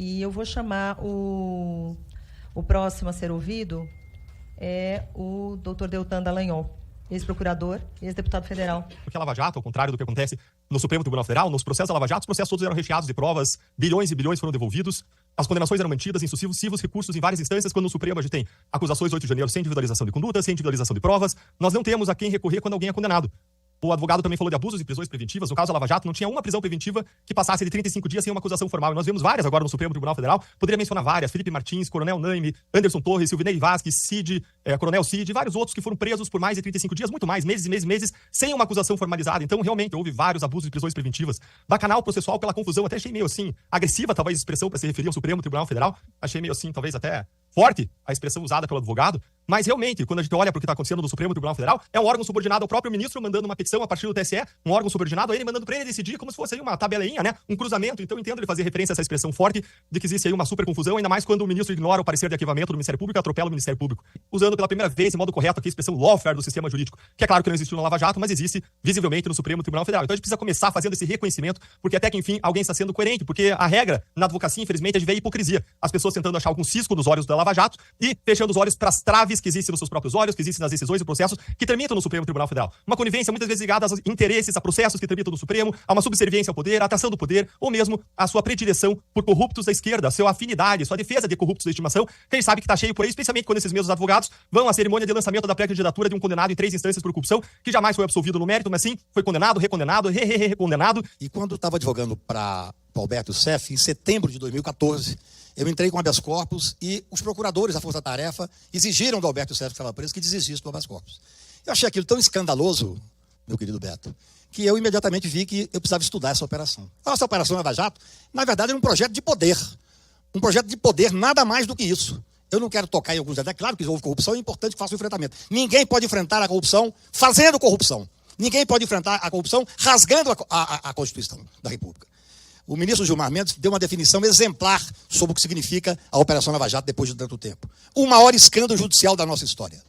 E eu vou chamar o próximo a ser ouvido, é o doutor Deltan Dallagnol, ex-procurador e ex-deputado federal. Porque a Lava Jato, ao contrário do que acontece no Supremo Tribunal Federal, nos processos da Lava Jato, os processos todos eram recheados de provas, bilhões e bilhões foram devolvidos, as condenações eram mantidas em sucessivos recursos em várias instâncias, quando no Supremo a gente tem acusações 8 de janeiro sem individualização de conduta, sem individualização de provas, nós não temos a quem recorrer quando alguém é condenado. O advogado também falou de abusos e prisões preventivas. No caso da Lava Jato, não tinha uma prisão preventiva que passasse de 35 dias sem uma acusação formal. E nós vemos várias agora no Supremo Tribunal Federal. Poderia mencionar várias. Felipe Martins, Coronel Naime, Anderson Torres, Silvinei Vasquez, Cid, Coronel Cid, e vários outros que foram presos por mais de 35 dias, muito mais, meses e meses e meses, sem uma acusação formalizada. Então, realmente, houve vários abusos e prisões preventivas. Bacanal processual pela confusão. Até achei meio assim, agressiva, talvez, a expressão para se referir ao Supremo Tribunal Federal. Achei meio assim, talvez até forte a expressão usada pelo advogado, mas realmente, quando a gente olha para o que está acontecendo no Supremo Tribunal Federal, é um órgão subordinado ao próprio ministro mandando uma petição a partir do TSE, um órgão subordinado a ele mandando para ele decidir como se fosse aí uma tabeleinha, né? Um cruzamento. Então, entendo ele fazer referência a essa expressão forte de que existe aí uma super confusão, ainda mais quando o ministro ignora o parecer de arquivamento do Ministério Público e atropela o Ministério Público. Usando pela primeira vez, em modo correto, aqui a expressão lawfare do sistema jurídico, que é claro que não existiu no Lava Jato, mas existe visivelmente no Supremo Tribunal Federal. Então, a gente precisa começar fazendo esse reconhecimento, porque até que, enfim, alguém está sendo coerente, porque a regra na advocacia, infelizmente, é de ver a hipocrisia. As pessoas tentando achar algum cisco nos olhos da Lava Jato e fechando os olhos para as traves que existem nos seus próprios olhos, que existem nas decisões e processos que tramitam no Supremo Tribunal Federal. Uma conivência muitas vezes ligada aos interesses, a processos que tramitam no Supremo, a uma subserviência ao poder, a atração do poder, ou mesmo a sua predileção por corruptos da esquerda, a sua afinidade, a sua defesa de corruptos da estimação, que a gente sabe que está cheio por aí, especialmente quando esses mesmos advogados vão à cerimônia de lançamento da pré-candidatura de um condenado em 3 instâncias por corrupção, que jamais foi absolvido no mérito, mas sim foi condenado, recondenado, recondenado. E quando eu estava advogando para Alberto Seff, em setembro de 2014, eu entrei com habeas corpus e os procuradores da Força Tarefa exigiram do Alberto Seff, que estava preso, que desistisse do habeas corpus. Eu achei aquilo tão escandaloso, meu querido Beto, que eu imediatamente vi que eu precisava estudar essa operação. A nossa operação Lava Jato, na verdade, era um projeto de poder. Um projeto de poder, nada mais do que isso. Eu não quero tocar em alguns detalhes. É claro que houve corrupção, é importante que faça o enfrentamento. Ninguém pode enfrentar a corrupção fazendo corrupção. Ninguém pode enfrentar a corrupção rasgando a Constituição da República. O ministro Gilmar Mendes deu uma definição exemplar sobre o que significa a Operação Lava Jato depois de tanto tempo. O maior escândalo judicial da nossa história.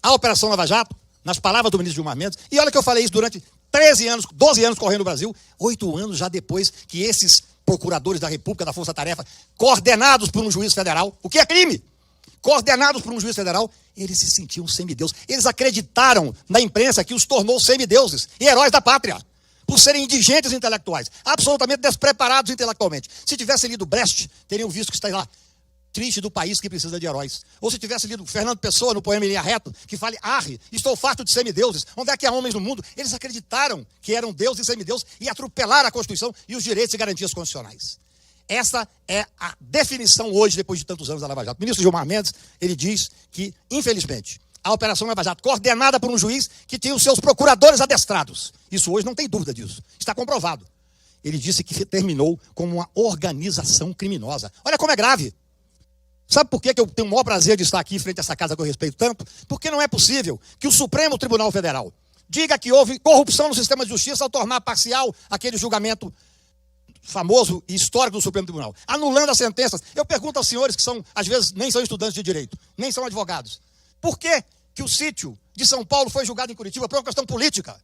A Operação Lava Jato, nas palavras do ministro Gilmar Mendes, e olha que eu falei isso durante 13 anos, 12 anos correndo no Brasil, 8 anos já depois que esses procuradores da República, da Força Tarefa, coordenados por um juiz federal, o que é crime? Coordenados por um juiz federal, eles se sentiam semideus. Eles acreditaram na imprensa que os tornou semideuses e heróis da pátria, por serem indigentes intelectuais, absolutamente despreparados intelectualmente. Se tivessem lido Brecht, teriam visto que está lá, triste do país que precisa de heróis. Ou se tivesse lido Fernando Pessoa no poema Em Linha Reta, que fale, arre, estou farto de semideuses, onde é que há homens no mundo? Eles acreditaram que eram deuses e semideuses e atropelaram a Constituição e os direitos e garantias constitucionais. Essa é a definição hoje, depois de tantos anos da Lava Jato. O ministro Gilmar Mendes, ele diz que, infelizmente, a Operação Lava Jato, coordenada por um juiz que tinha os seus procuradores adestrados. Isso hoje não tem dúvida disso. Está comprovado. Ele disse que terminou como uma organização criminosa. Olha como é grave. Sabe por que eu tenho o maior prazer de estar aqui em frente a essa casa que eu respeito tanto? Porque não é possível que o Supremo Tribunal Federal diga que houve corrupção no sistema de justiça ao tornar parcial aquele julgamento famoso e histórico do Supremo Tribunal, anulando as sentenças. Eu pergunto aos senhores que são, às vezes, nem são estudantes de direito, nem são advogados. Por que o sítio de São Paulo foi julgado em Curitiba por uma questão política?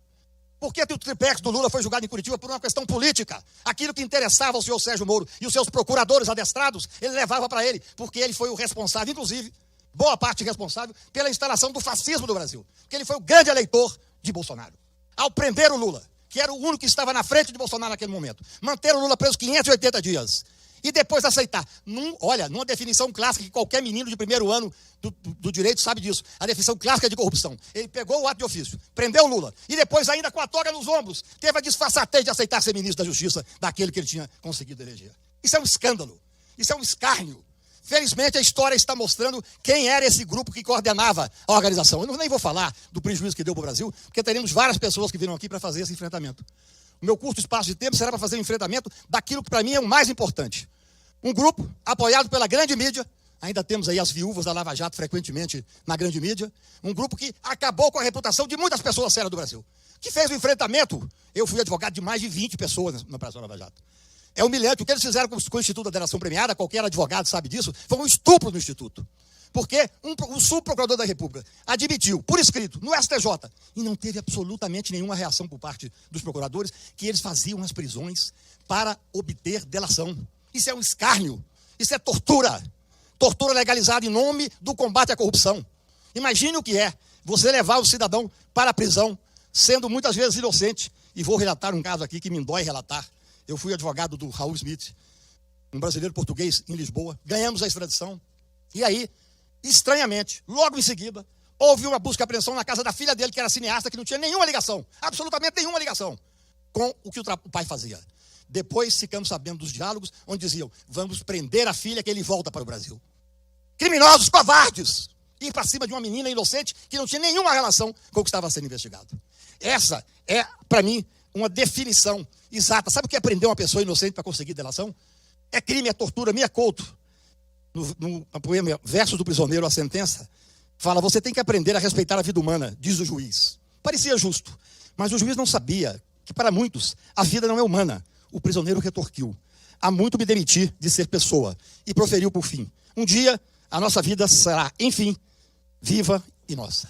Por que o triplex do Lula foi julgado em Curitiba por uma questão política? Aquilo que interessava ao senhor Sérgio Moro e os seus procuradores adestrados, ele levava para ele, porque ele foi o responsável, inclusive, boa parte responsável, pela instalação do fascismo do Brasil. Porque ele foi o grande eleitor de Bolsonaro. Ao prender o Lula, que era o único que estava na frente de Bolsonaro naquele momento, manter o Lula preso 580 dias, e depois aceitar. Olha, numa definição clássica que qualquer menino de primeiro ano do direito sabe disso. A definição clássica de corrupção. Ele pegou o ato de ofício, prendeu o Lula, e depois ainda com a toga nos ombros, teve a disfarçatez de aceitar ser ministro da Justiça daquele que ele tinha conseguido eleger. Isso é um escândalo. Isso é um escárnio. Felizmente a história está mostrando quem era esse grupo que coordenava a organização. Eu nem vou falar do prejuízo que deu para o Brasil, porque teremos várias pessoas que viram aqui para fazer esse enfrentamento. O meu curto espaço de tempo será para fazer o enfrentamento daquilo que para mim é o mais importante. Um grupo apoiado pela grande mídia, ainda temos aí as viúvas da Lava Jato frequentemente na grande mídia, um grupo que acabou com a reputação de muitas pessoas sérias do Brasil, que fez o enfrentamento. Eu fui advogado de mais de 20 pessoas na Operação Lava Jato. É humilhante. O que eles fizeram com o Instituto da Delação Premiada, qualquer advogado sabe disso, foi um estupro do Instituto. Porque o subprocurador da República admitiu, por escrito, no STJ, e não teve absolutamente nenhuma reação por parte dos procuradores, que eles faziam as prisões para obter delação. Isso é um escárnio. Isso é tortura. Tortura legalizada em nome do combate à corrupção. Imagine o que é você levar o cidadão para a prisão, sendo muitas vezes inocente. E vou relatar um caso aqui que me dói relatar. Eu fui advogado do Raul Smith, um brasileiro português em Lisboa. Ganhamos a extradição. E aí, estranhamente, logo em seguida, houve uma busca e apreensão na casa da filha dele, que era cineasta, que não tinha nenhuma ligação, absolutamente nenhuma ligação, com o que o pai fazia. Depois ficamos sabendo dos diálogos, onde diziam, vamos prender a filha que ele volta para o Brasil. Criminosos, covardes! Ir para cima de uma menina inocente que não tinha nenhuma relação com o que estava sendo investigado. Essa é, para mim, uma definição exata. Sabe o que é prender uma pessoa inocente para conseguir delação? É crime, é tortura, mea culpa. No poema Versos do Prisioneiro, a sentença, fala, você tem que aprender a respeitar a vida humana, diz o juiz. Parecia justo, mas o juiz não sabia que para muitos a vida não é humana. O prisioneiro retorquiu. Há muito me demiti de ser pessoa e proferiu por fim. Um dia a nossa vida será, enfim, viva e nossa.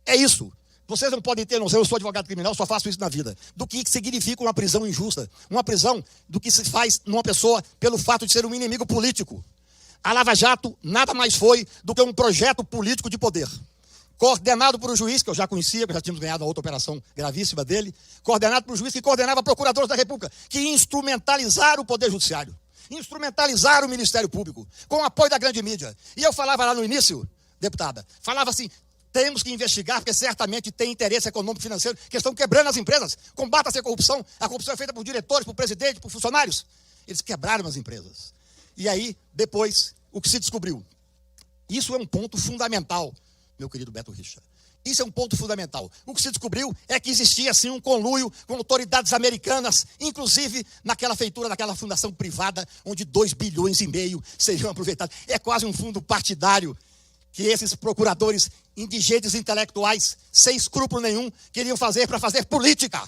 É isso. Vocês não podem ter noção, eu sou advogado criminal, só faço isso na vida. Do que significa uma prisão injusta. Uma prisão do que se faz numa pessoa pelo fato de ser um inimigo político. A Lava Jato nada mais foi do que um projeto político de poder. Coordenado por um juiz, que eu já conhecia, que já tínhamos ganhado a outra operação gravíssima dele. Coordenado por um juiz que coordenava procuradores da República, que instrumentalizaram o Poder Judiciário. Instrumentalizaram o Ministério Público, com o apoio da grande mídia. E eu falava lá no início, deputada, falava assim, temos que investigar, porque certamente tem interesse econômico e financeiro, que estão quebrando as empresas. Combata-se a corrupção é feita por diretores, por presidente, por funcionários. Eles quebraram as empresas. E aí, depois, o que se descobriu? Isso é um ponto fundamental, meu querido Beto Richa. Isso é um ponto fundamental. O que se descobriu é que existia, sim, um conluio com autoridades americanas, inclusive naquela feitura daquela fundação privada, onde 2,5 bilhões seriam aproveitados. É quase um fundo partidário que esses procuradores indigentes intelectuais, sem escrúpulo nenhum, queriam fazer para fazer política.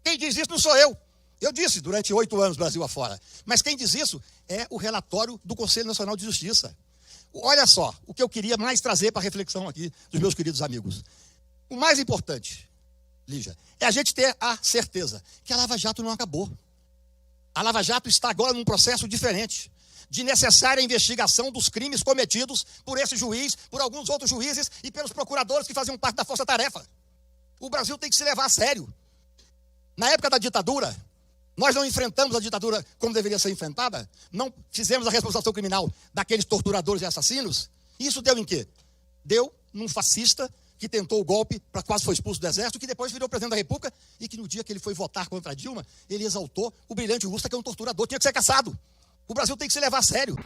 Quem diz isso não sou eu. Eu disse durante 8 anos, Brasil afora. Mas quem diz isso é o relatório do Conselho Nacional de Justiça. Olha só, o que eu queria mais trazer para a reflexão aqui dos meus queridos amigos. O mais importante, Lígia, é a gente ter a certeza que a Lava Jato não acabou. A Lava Jato está agora num processo diferente, de necessária investigação dos crimes cometidos por esse juiz, por alguns outros juízes e pelos procuradores que faziam parte da força-tarefa. O Brasil tem que se levar a sério. Na época da ditadura, nós não enfrentamos a ditadura como deveria ser enfrentada, não fizemos a responsabilização criminal daqueles torturadores e assassinos. Isso deu em quê? Deu num fascista que tentou o golpe, quase foi expulso do exército, que depois virou presidente da República e que no dia que ele foi votar contra a Dilma, ele exaltou o brilhante Ustra, que é um torturador, tinha que ser caçado. O Brasil tem que se levar a sério.